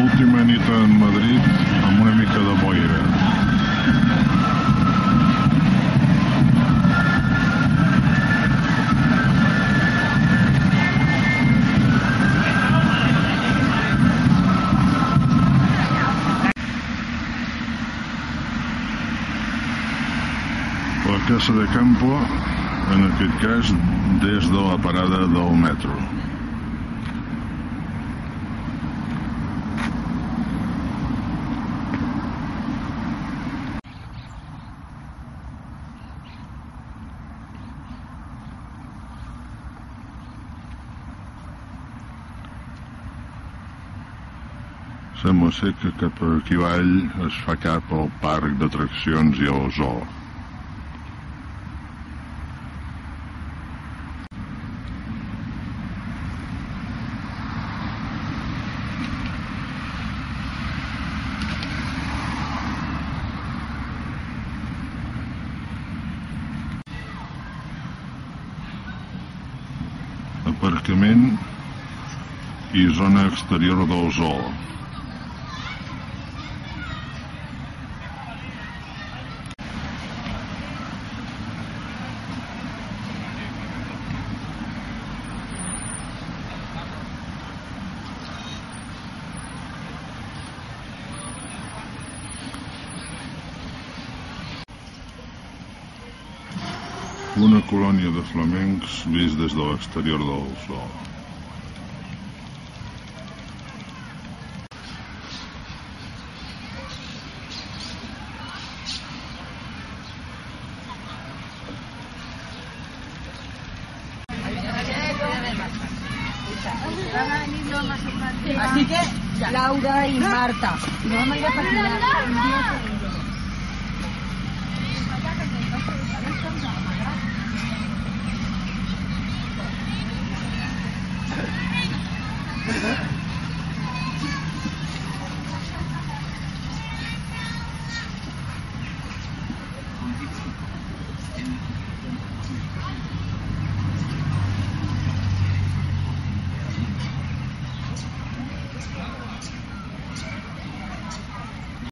Última nit en Madrid amb una mica de boira. La Casa de Campo, en aquest cas, des de la parada del metro. Sembla ser que cap per aquí avall es fa cap al parc d'atraccions i al zoo. Aparcament i zona exterior del zoo. Una colònia de flamencs vist des de l'exterior del zoo. Así que Laura y Marta, no vamos a ir a patinar.